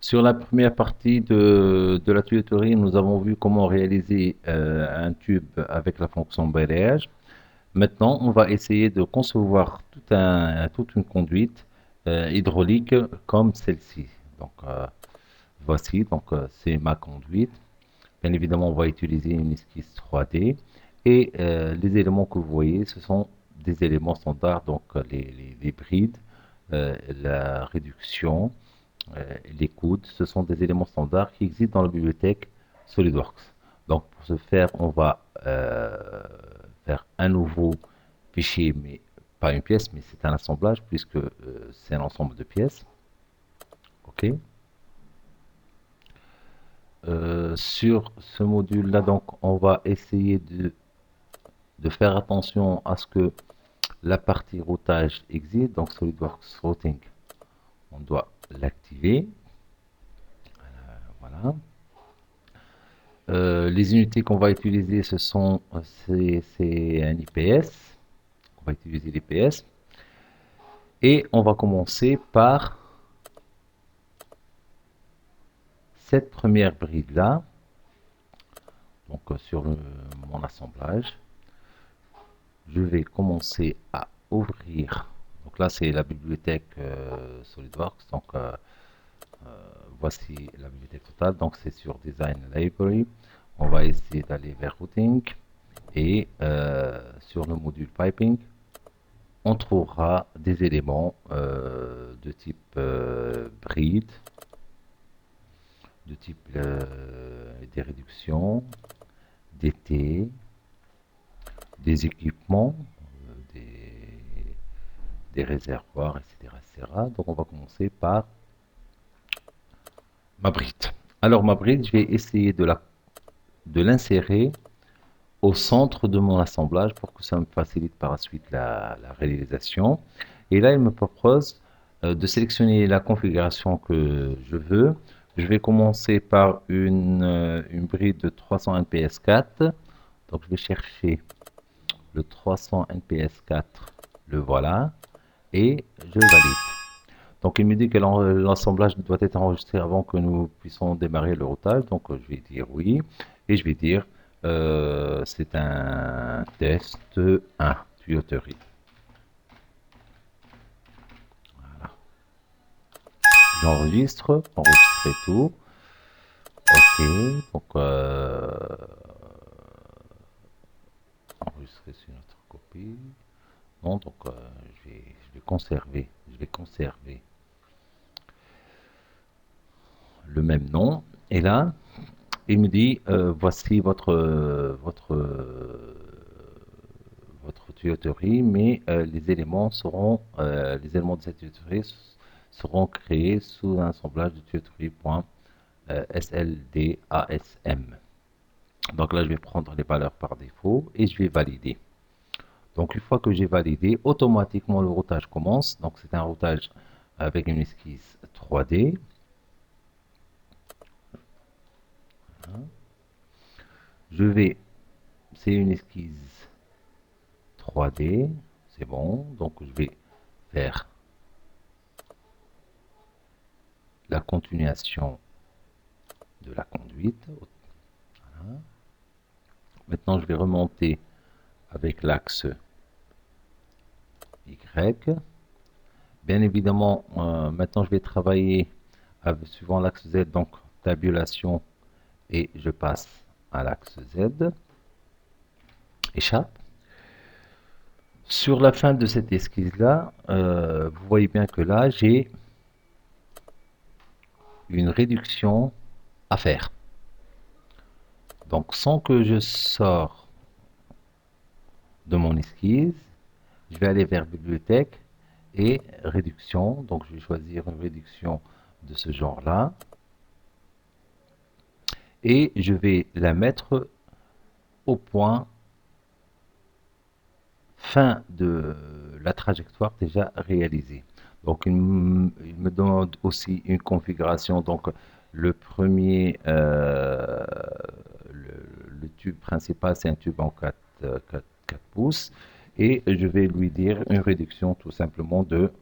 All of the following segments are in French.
Sur la première partie de la tuyauterie, nous avons vu comment réaliser un tube avec la fonction balayage. Maintenant, on va essayer de concevoir toute une conduite hydraulique comme celle-ci. Donc, voici, c'est ma conduite. Bien évidemment, on va utiliser une esquisse 3D. Et les éléments que vous voyez, ce sont des éléments standards, donc les brides, la réduction, les coudes, ce sont des éléments standards qui existent dans la bibliothèque SolidWorks. Donc pour ce faire, on va faire un nouveau fichier, mais pas une pièce, mais c'est un assemblage puisque c'est un ensemble de pièces. OK. Sur ce module-là, donc, on va essayer de faire attention à ce que la partie routage existe. Donc SolidWorks Routing, on doit l'activer. Voilà. Les unités qu'on va utiliser, c'est un IPS. On va utiliser l'IPS. Et on va commencer par cette première bride-là. Donc sur mon assemblage, je vais commencer à ouvrir. Donc là, c'est la bibliothèque SolidWorks. Donc voici la bibliothèque totale. Donc c'est sur Design Library. On va essayer d'aller vers Routing. Et sur le module Piping, on trouvera des éléments de type bride, de type des réductions, des T, des équipements, des réservoirs, etc., etc. Donc on va commencer par ma bride. Alors ma bride, je vais essayer de l'insérer au centre de mon assemblage pour que ça me facilite par la suite la réalisation. Et là, il me propose de sélectionner la configuration que je veux. Je vais commencer par une bride de 300 NPS 4. Donc, je vais chercher le 300 NPS 4, le voilà, et je valide. Donc, il me dit que l'assemblage doit être enregistré avant que nous puissions démarrer le routage. Donc, je vais dire oui. Et je vais dire c'est un test 1, tuyauterie. J'enregistre, enregistrer tout. OK. Donc, enregistrer sur notre copie. Non, donc, je vais conserver. Je vais conserver le même nom. Et là, il me dit voici votre tuyauterie, mais les éléments de cette tuyauterie seront créés sous un assemblage de tuyauterie.sldasm. Donc là, je vais prendre les valeurs par défaut et je vais valider. Donc une fois que j'ai validé, automatiquement le routage commence. Donc c'est un routage avec une esquisse 3D. Je vais, c'est une esquisse 3D, c'est bon. Donc je vais faire la continuation de la conduite. Voilà. Maintenant, je vais remonter avec l'axe Y. Bien évidemment, maintenant, je vais travailler suivant l'axe Z, donc tabulation, et je passe à l'axe Z. Échappe. Sur la fin de cette esquisse-là, vous voyez bien que là, j'ai une réduction à faire. Donc, sans que je sors de mon esquisse, je vais aller vers bibliothèque et réduction. Donc, je vais choisir une réduction de ce genre-là. Et je vais la mettre au point fin de la trajectoire déjà réalisée. Donc, il me demande aussi une configuration. Donc, le premier, le tube principal, c'est un tube en 4 pouces. Et je vais lui dire une réduction tout simplement de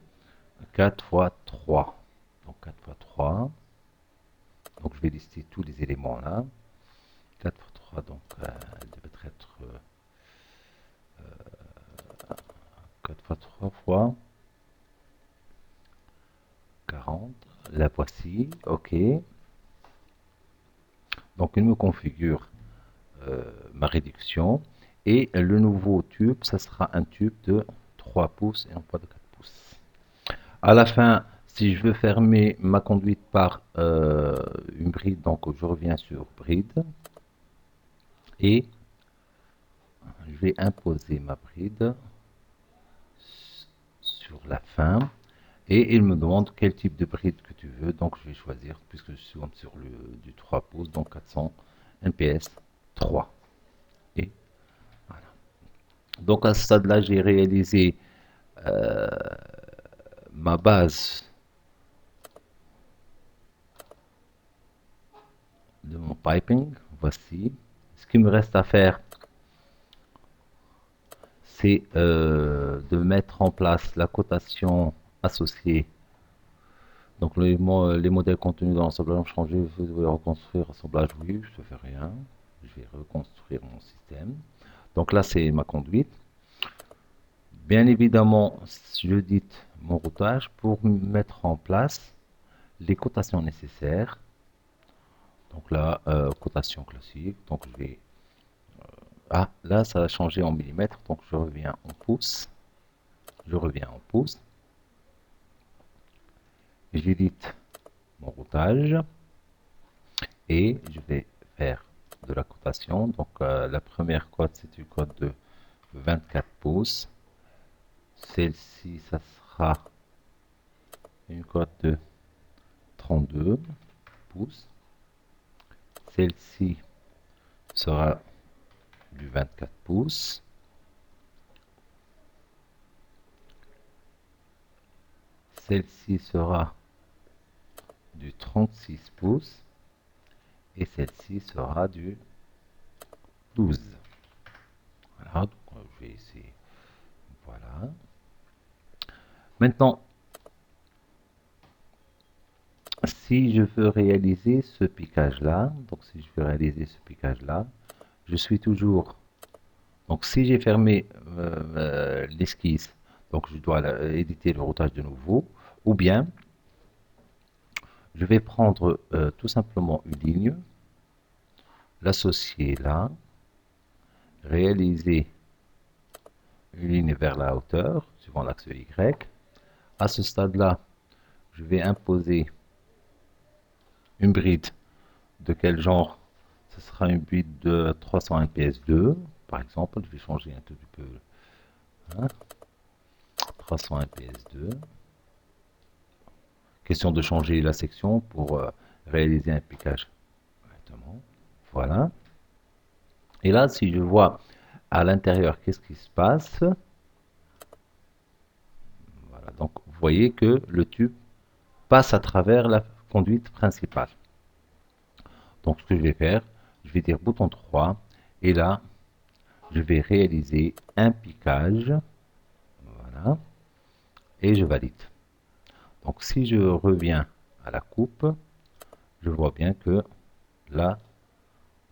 4 fois 3. Donc 4 fois 3. Donc je vais lister tous les éléments là. 4 fois 3, donc elle devait être 4 fois 3 fois 40. La voici, ok. Donc il me configure ma réduction. Et le nouveau tube, ça sera un tube de 3 pouces et non pas de 4 pouces. À la fin, si je veux fermer ma conduite par une bride, donc je reviens sur bride et je vais imposer ma bride sur la fin et il me demande quel type de bride que tu veux. Donc je vais choisir, puisque je suis sur du 3 pouces, donc 400 NPS 3. Et voilà. Donc à ce stade-là, j'ai réalisé euh, ma base de mon piping. Voici. Ce qu'il me reste à faire, c'est de mettre en place la cotation associée. Donc les modèles contenus dans l'assemblage ont changé, vous devez reconstruire assemblage, oui, je ne fais rien. Je vais reconstruire mon système. Donc là, c'est ma conduite. Bien évidemment, je dite mon routage pour mettre en place les cotations nécessaires. Donc là, cotation classique. Donc je vais... Ah, là, ça a changé en millimètres. Donc je reviens en pouces. Je reviens en pouces. J'édite mon routage et je vais faire de la cotation. Donc la première cote, c'est une cote de 24 pouces. Celle-ci, ça sera une cote de 32 pouces. Celle-ci sera du 24 pouces. Celle-ci sera du 36 pouces. Et celle-ci sera du 12. Voilà, donc je vais essayer. Voilà. Maintenant, si je veux réaliser ce piquage-là, donc si je veux réaliser ce piquage-là, je suis toujours... Donc si j'ai fermé l'esquisse, donc je dois éditer le routage de nouveau, ou bien je vais prendre tout simplement une ligne, l'associer là, réaliser une ligne vers la hauteur, suivant l'axe Y. À ce stade-là, je vais imposer une bride de quel genre? Ce sera une bride de 300 NPS 2, par exemple. Je vais changer un tout petit peu. Hein, 300 NPS 2. Question de changer la section pour réaliser un piquage correctement. Voilà. Et là, si je vois à l'intérieur, qu'est-ce qui se passe? Voilà. Donc, vous voyez que le tube passe à travers la conduite principale. Donc, ce que je vais faire, je vais dire bouton 3. Et là, je vais réaliser un piquage. Voilà. Et je valide. Donc, si je reviens à la coupe, je vois bien que là,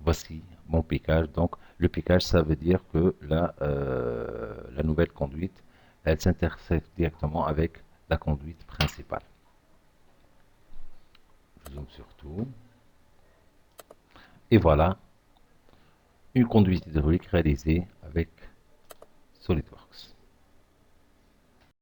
voici mon piquage. Donc, le piquage, ça veut dire que là, la nouvelle conduite, elle s'intersecte directement avec la conduite principale. Je zoome sur tout. Et voilà, une conduite hydraulique réalisée avec